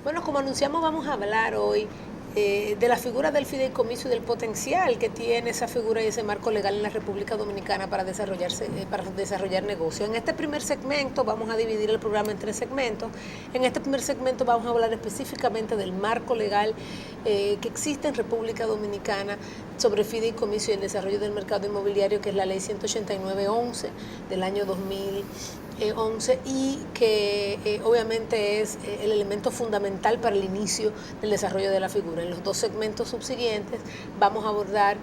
Bueno, como anunciamos, vamos a hablar hoy de la figura del fideicomiso y del potencial que tiene esa figura y ese marco legal en la República Dominicana para desarrollar negocios. En este primer segmento vamos a dividir el programa en 3 segmentos. En este primer segmento vamos a hablar específicamente del marco legal que existe en República Dominicana sobre fideicomiso y el desarrollo del mercado inmobiliario, que es la ley 189-11 del año 2011 y que obviamente es el elemento fundamental para el inicio del desarrollo de la figura. En los 2 segmentos subsiguientes vamos a abordar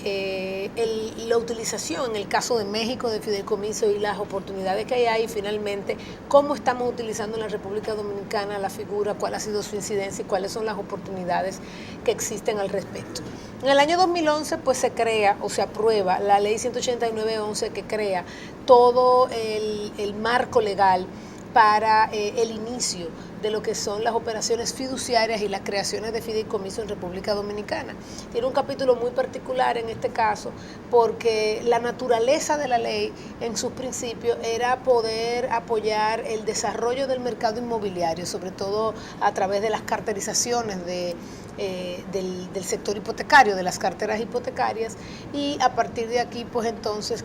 la utilización, en el caso de México, de fideicomiso y las oportunidades que hay ahí, y finalmente cómo estamos utilizando en la República Dominicana la figura, cuál ha sido su incidencia y cuáles son las oportunidades que existen al respecto. En el año 2011 pues se crea o se aprueba la ley 189-11 que crea todo el marco legal para el inicio de lo que son las operaciones fiduciarias y las creaciones de fideicomiso en República Dominicana. Tiene un capítulo muy particular en este caso porque la naturaleza de la ley en sus principios era poder apoyar el desarrollo del mercado inmobiliario, sobre todo a través de las carterizaciones del sector hipotecario, de las carteras hipotecarias, y a partir de aquí pues entonces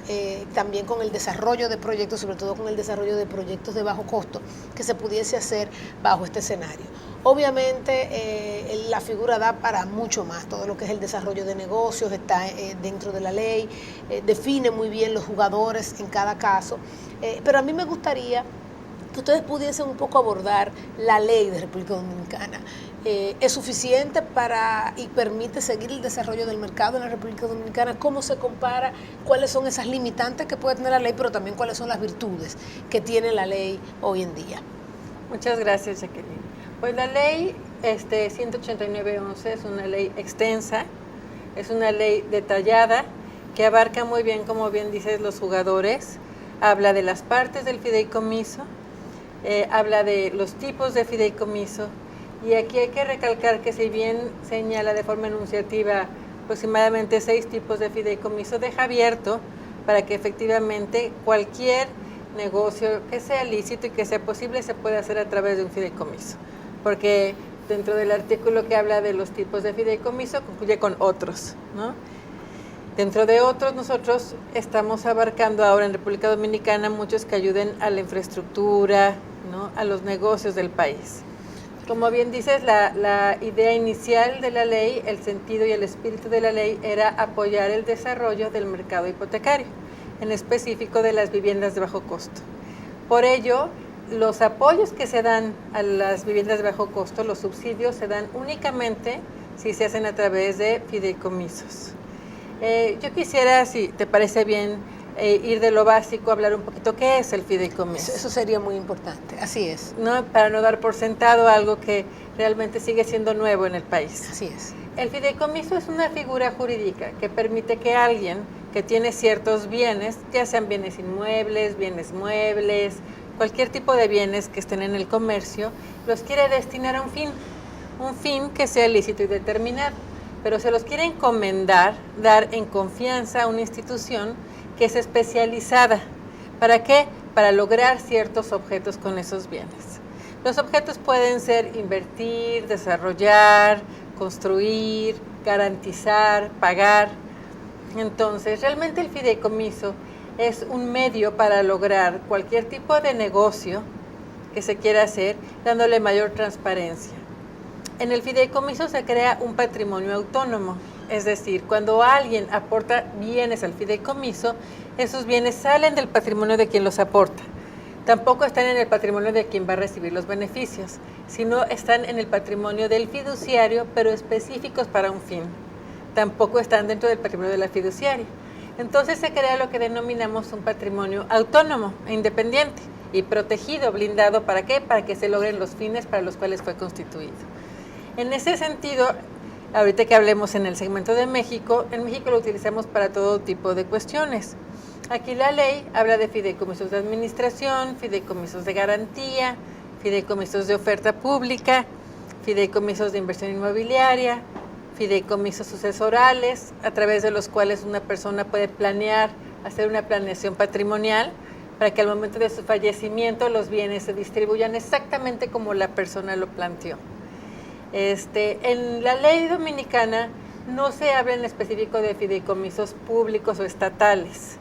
también con el desarrollo de proyectos, sobre todo con el desarrollo de proyectos de bajo costo que se pudiese hacer bajo este escenario. Obviamente la figura da para mucho más, todo lo que es el desarrollo de negocios está dentro de la ley, define muy bien los jugadores en cada caso, pero a mí me gustaría que ustedes pudiesen un poco abordar la ley de República Dominicana. ¿Es suficiente para y permite seguir el desarrollo del mercado en la República Dominicana? ¿Cómo se compara? ¿Cuáles son esas limitantes que puede tener la ley, pero también cuáles son las virtudes que tiene la ley hoy en día? Muchas gracias, Jacqueline. Pues la ley 189-11 es una ley extensa, es una ley detallada que abarca muy bien, como bien dices, los jugadores, habla de las partes del fideicomiso, habla de los tipos de fideicomiso, y aquí hay que recalcar que si bien señala de forma enunciativa aproximadamente 6 tipos de fideicomiso, deja abierto para que efectivamente cualquier negocio que sea lícito y que sea posible se puede hacer a través de un fideicomiso, porque dentro del artículo que habla de los tipos de fideicomiso concluye con otros, ¿no? Dentro de otros, nosotros estamos abarcando ahora en República Dominicana muchos que ayuden a la infraestructura, ¿no?, a los negocios del país. Como bien dices, la idea inicial de la ley, el sentido y el espíritu de la ley era apoyar el desarrollo del mercado hipotecario, en específico de las viviendas de bajo costo. Por ello, los apoyos que se dan a las viviendas de bajo costo, los subsidios, se dan únicamente si se hacen a través de fideicomisos. Yo quisiera, si te parece bien, ir de lo básico, hablar un poquito qué es el fideicomiso. Eso sería muy importante, así es. ¿No? Para no dar por sentado algo que realmente sigue siendo nuevo en el país. Así es. El fideicomiso es una figura jurídica que permite que alguien que tiene ciertos bienes, ya sean bienes inmuebles, bienes muebles, cualquier tipo de bienes que estén en el comercio, los quiere destinar a un fin que sea lícito y determinado, pero se los quiere encomendar, dar en confianza a una institución que es especializada. ¿Para qué? Para lograr ciertos objetos con esos bienes. Los objetos pueden ser invertir, desarrollar, construir, garantizar, pagar. Entonces, realmente el fideicomiso es un medio para lograr cualquier tipo de negocio que se quiera hacer, dándole mayor transparencia. En el fideicomiso se crea un patrimonio autónomo, es decir, cuando alguien aporta bienes al fideicomiso, esos bienes salen del patrimonio de quien los aporta. Tampoco están en el patrimonio de quien va a recibir los beneficios, sino están en el patrimonio del fiduciario, pero específicos para un fin. Tampoco están dentro del patrimonio de la fiduciaria. Entonces se crea lo que denominamos un patrimonio autónomo e independiente y protegido, blindado. ¿Para qué? Para que se logren los fines para los cuales fue constituido. En ese sentido, ahorita que hablemos en el segmento de México, en México lo utilizamos para todo tipo de cuestiones. Aquí la ley habla de fideicomisos de administración, fideicomisos de garantía, fideicomisos de oferta pública, fideicomisos de inversión inmobiliaria, fideicomisos sucesorales, a través de los cuales una persona puede planear, hacer una planeación patrimonial para que al momento de su fallecimiento los bienes se distribuyan exactamente como la persona lo planteó. En la ley dominicana no se habla en específico de fideicomisos públicos o estatales,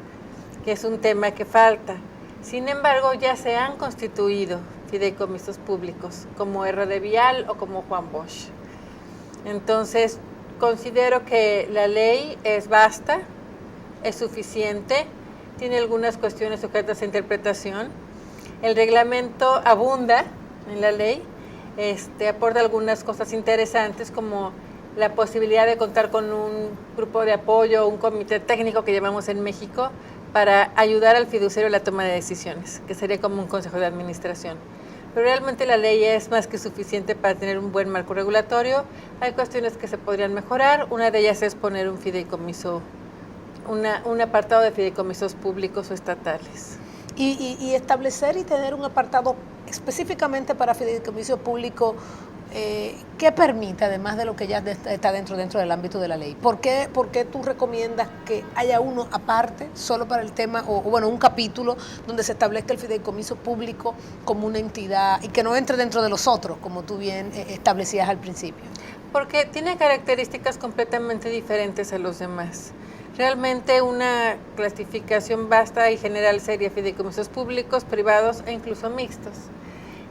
que es un tema que falta. Sin embargo, ya se han constituido fideicomisos públicos, como RD Vial o como Juan Bosch. Entonces, considero que la ley es vasta, es suficiente, tiene algunas cuestiones sujetas a interpretación. El reglamento abunda en la ley, aporta algunas cosas interesantes como la posibilidad de contar con un grupo de apoyo, un comité técnico que llamamos en México, para ayudar al fiduciario en la toma de decisiones, que sería como un consejo de administración. Pero realmente la ley es más que suficiente para tener un buen marco regulatorio. Hay cuestiones que se podrían mejorar, una de ellas es poner un fideicomiso, un apartado de fideicomisos públicos o estatales. Y establecer y tener un apartado específicamente para fideicomiso público que permite, además de lo que ya está dentro del ámbito de la ley. ¿Por qué tú recomiendas que haya uno aparte, solo para el tema, o bueno, un capítulo donde se establezca el fideicomiso público como una entidad y que no entre dentro de los otros, como tú bien establecías al principio? Porque tiene características completamente diferentes a los demás. Realmente una clasificación vasta y general sería fideicomisos públicos, privados e incluso mixtos.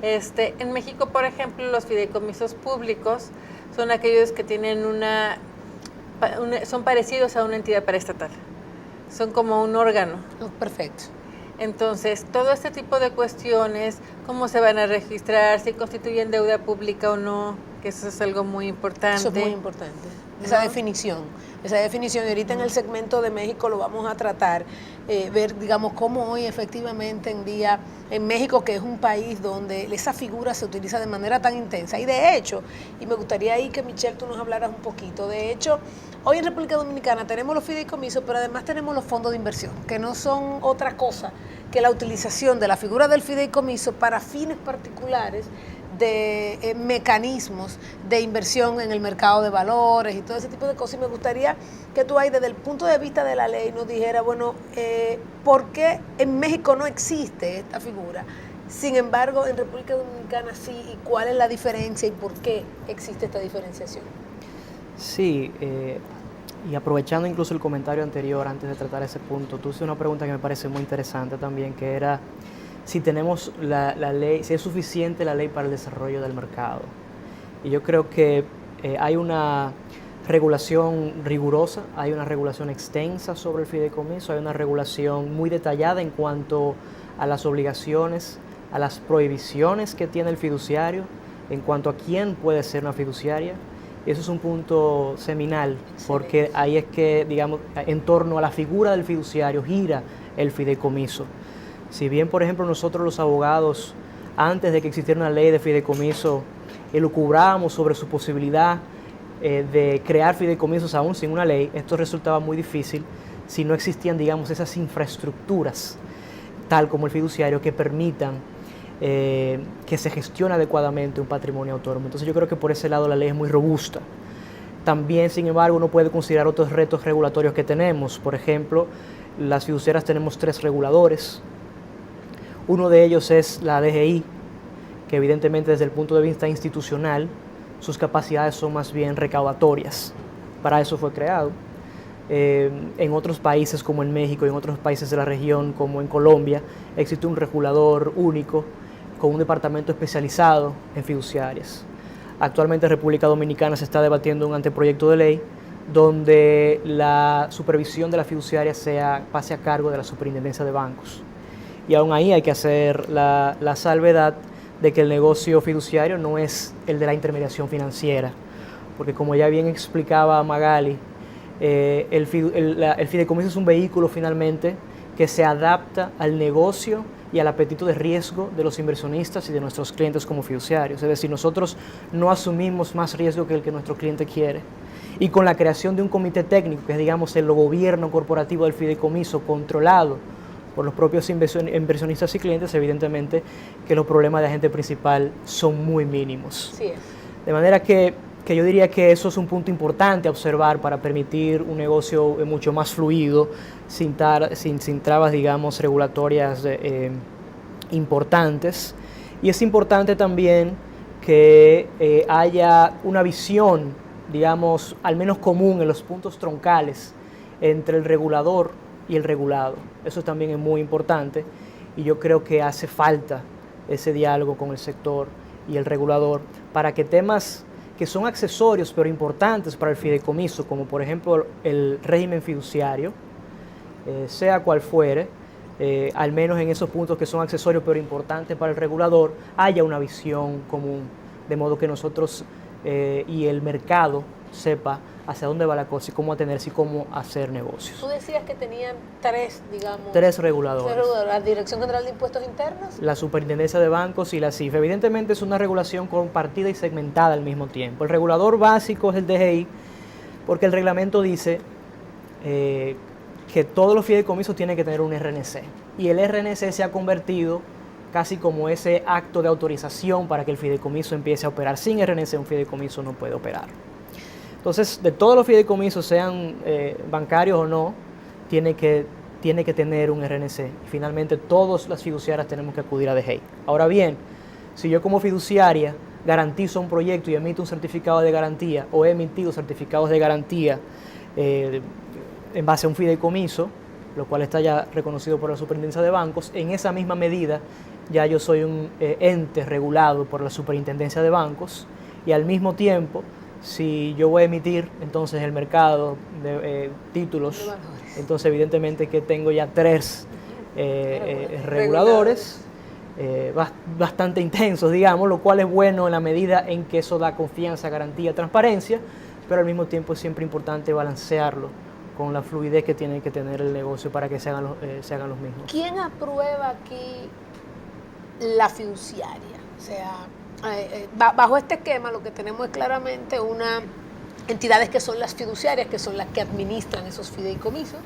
En México, por ejemplo, los fideicomisos públicos son aquellos que tienen son parecidos a una entidad paraestatal. Son como un órgano. Perfecto. Entonces, todo este tipo de cuestiones, cómo se van a registrar, si constituyen deuda pública o no, que eso es algo muy importante. Eso es muy importante, esa definición. Y ahorita en el segmento de México lo vamos a tratar, ver, digamos, cómo hoy efectivamente en México, que es un país donde esa figura se utiliza de manera tan intensa. Y de hecho, y me gustaría ahí que Michelle tú nos hablaras un poquito, de hecho, hoy en República Dominicana tenemos los fideicomisos, pero además tenemos los fondos de inversión, que no son otra cosa que la utilización de la figura del fideicomiso para fines particulares de mecanismos de inversión en el mercado de valores y todo ese tipo de cosas. Y me gustaría que tú ahí, desde el punto de vista de la ley, nos dijera, bueno, ¿por qué en México no existe esta figura? Sin embargo, en República Dominicana sí, ¿y cuál es la diferencia y por qué existe esta diferenciación? Sí, y aprovechando incluso el comentario anterior, antes de tratar ese punto, tú hiciste una pregunta que me parece muy interesante también, que era si tenemos la ley, si es suficiente la ley para el desarrollo del mercado. Y yo creo que hay una regulación rigurosa, hay una regulación extensa sobre el fideicomiso, hay una regulación muy detallada en cuanto a las obligaciones, a las prohibiciones que tiene el fiduciario, en cuanto a quién puede ser una fiduciaria. Y eso es un punto seminal, porque ahí es que, digamos, en torno a la figura del fiduciario gira el fideicomiso. Si bien, por ejemplo, nosotros los abogados, antes de que existiera una ley de fideicomiso, elucubrábamos sobre su posibilidad de crear fideicomisos aún sin una ley, esto resultaba muy difícil si no existían, digamos, esas infraestructuras, tal como el fiduciario, que permitan que se gestione adecuadamente un patrimonio autónomo. Entonces yo creo que por ese lado la ley es muy robusta. También, sin embargo, uno puede considerar otros retos regulatorios que tenemos. Por ejemplo, las fiduciarias tenemos 3 reguladores. Uno de ellos es la DGI, que evidentemente desde el punto de vista institucional, sus capacidades son más bien recaudatorias. Para eso fue creado. En otros países como en México y en otros países de la región como en Colombia, existe un regulador único con un departamento especializado en fiduciarias. Actualmente en República Dominicana se está debatiendo un anteproyecto de ley donde la supervisión de la fiduciaria pase a cargo de la Superintendencia de Bancos. Y aún ahí hay que hacer la salvedad de que el negocio fiduciario no es el de la intermediación financiera, porque como ya bien explicaba Magali, el fideicomiso es un vehículo finalmente que se adapta al negocio y al apetito de riesgo de los inversionistas y de nuestros clientes como fiduciarios. Es decir, nosotros no asumimos más riesgo que el que nuestro cliente quiere. Y con la creación de un comité técnico, que es, digamos, el gobierno corporativo del fideicomiso, controlado por los propios inversionistas y clientes, evidentemente que los problemas de agente principal son muy mínimos. Sí es. De manera que yo diría que eso es un punto importante a observar para permitir un negocio mucho más fluido, sin trabas, digamos, regulatorias importantes. Y es importante también que haya una visión, digamos, al menos común en los puntos troncales entre el regulador y el regulado. Eso también es muy importante y yo creo que hace falta ese diálogo con el sector y el regulador para que temas que son accesorios pero importantes para el fideicomiso, como por ejemplo el régimen fiduciario, sea cual fuere, al menos en esos puntos que son accesorios pero importantes para el regulador, haya una visión común, de modo que nosotros y el mercado sepa hacia dónde va la cosa y cómo atenerse y cómo hacer negocios. Tú decías que tenían tres, digamos... Tres reguladores. La Dirección General de Impuestos Internos, La Superintendencia de Bancos y la CIF. Evidentemente es una regulación compartida y segmentada al mismo tiempo. El regulador básico es el DGI, porque el reglamento dice que todos los fideicomisos tienen que tener un RNC. Y el RNC se ha convertido casi como ese acto de autorización para que el fideicomiso empiece a operar. Sin RNC un fideicomiso no puede operar. Entonces, de todos los fideicomisos, sean bancarios o no, tiene que tener un RNC. Y finalmente, todas las fiduciarias tenemos que acudir a DGI. Ahora bien, si yo como fiduciaria garantizo un proyecto y emito un certificado de garantía o he emitido certificados de garantía en base a un fideicomiso, lo cual está ya reconocido por la Superintendencia de Bancos, en esa misma medida ya yo soy un ente regulado por la Superintendencia de Bancos y al mismo tiempo, si yo voy a emitir entonces el mercado de títulos, entonces evidentemente que tengo ya tres reguladores bastante intensos, digamos, lo cual es bueno en la medida en que eso da confianza, garantía, transparencia, pero al mismo tiempo es siempre importante balancearlo con la fluidez que tiene que tener el negocio para que se hagan los mismos. ¿Quién aprueba aquí la fiduciaria? O sea, bajo este esquema lo que tenemos es claramente una entidades que son las fiduciarias, que son las que administran esos fideicomisos.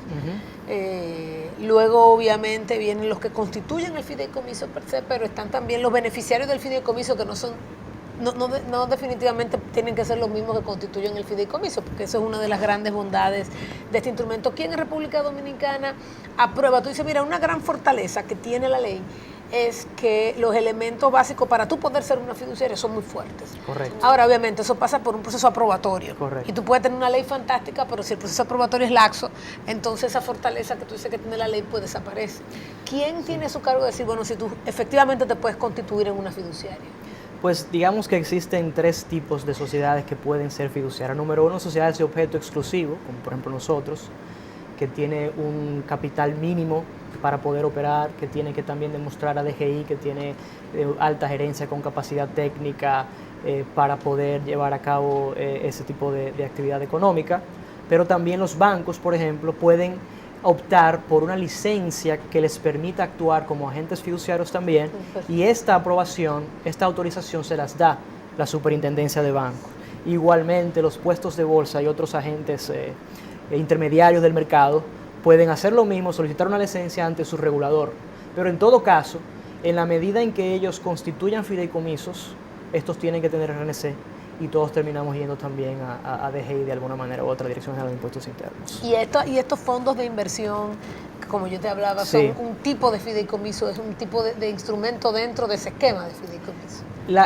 Luego obviamente vienen los que constituyen el fideicomiso per se, pero están también los beneficiarios del fideicomiso que no definitivamente tienen que ser los mismos que constituyen el fideicomiso, porque eso es una de las grandes bondades de este instrumento. ¿Quién en República Dominicana aprueba? Tú dices, mira, una gran fortaleza que tiene la ley es que los elementos básicos para tú poder ser una fiduciaria son muy fuertes. Correcto. Ahora, obviamente, eso pasa por un proceso aprobatorio. Correcto. Y tú puedes tener una ley fantástica, pero si el proceso aprobatorio es laxo, entonces esa fortaleza que tú dices que tiene la ley pues desaparece. ¿Quién tiene su cargo de decir, bueno, si tú efectivamente te puedes constituir en una fiduciaria? Pues digamos que existen tres tipos de sociedades que pueden ser fiduciarias. Número uno, sociedades de objeto exclusivo, como por ejemplo nosotros, que tiene un capital mínimo para poder operar, que tiene que también demostrar a DGI que tiene alta gerencia con capacidad técnica para poder llevar a cabo ese tipo de actividad económica. Pero también los bancos, por ejemplo, pueden optar por una licencia que les permita actuar como agentes fiduciarios también, y esta aprobación, esta autorización se las da la Superintendencia de Bancos. Igualmente, los puestos de bolsa y otros agentes intermediarios del mercado pueden hacer lo mismo, solicitar una licencia ante su regulador. Pero en todo caso, en la medida en que ellos constituyan fideicomisos, estos tienen que tener RNC y todos terminamos yendo también a DGI de alguna manera u otra, Dirección General de Impuestos Internos. Y estos fondos de inversión, como yo te hablaba, sí, son un tipo de fideicomiso, es un tipo de instrumento dentro de ese esquema de fideicomiso.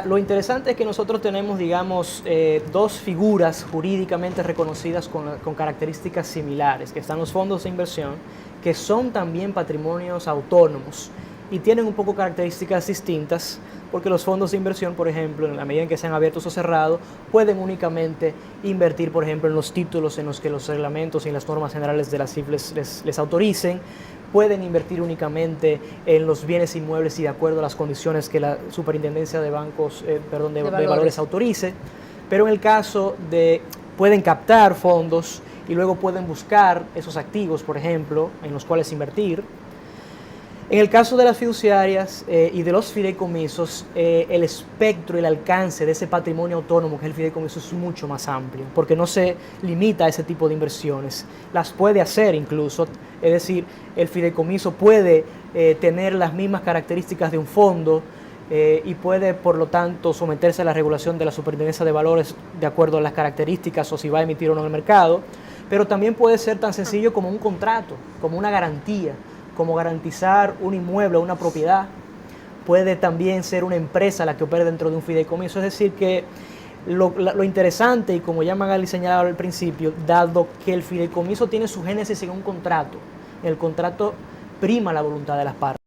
Lo interesante es que nosotros tenemos, digamos, dos figuras jurídicamente reconocidas con características similares, que están los fondos de inversión, que son también patrimonios autónomos y tienen un poco características distintas, porque los fondos de inversión, por ejemplo, en la medida en que sean abiertos o cerrados, pueden únicamente invertir, por ejemplo, en los títulos en los que los reglamentos y las normas generales de la CIF les autoricen, pueden invertir únicamente en los bienes inmuebles y de acuerdo a las condiciones que la Superintendencia de Bancos, de Valores autorice, pero en el caso de, pueden captar fondos y luego pueden buscar esos activos, por ejemplo, en los cuales invertir. En el caso de las fiduciarias y de los fideicomisos, el espectro y el alcance de ese patrimonio autónomo que es el fideicomiso es mucho más amplio, porque no se limita a ese tipo de inversiones, las puede hacer incluso, es decir, el fideicomiso puede tener las mismas características de un fondo y puede, por lo tanto, someterse a la regulación de la Superintendencia de Valores de acuerdo a las características o si va a emitir o no en el mercado, pero también puede ser tan sencillo como un contrato, como una garantía, como garantizar un inmueble o una propiedad. puede también ser una empresa la que opere dentro de un fideicomiso. Es decir, que lo interesante, y como ya Magali señalaba al principio, dado que el fideicomiso tiene su génesis en un contrato, el contrato prima la voluntad de las partes.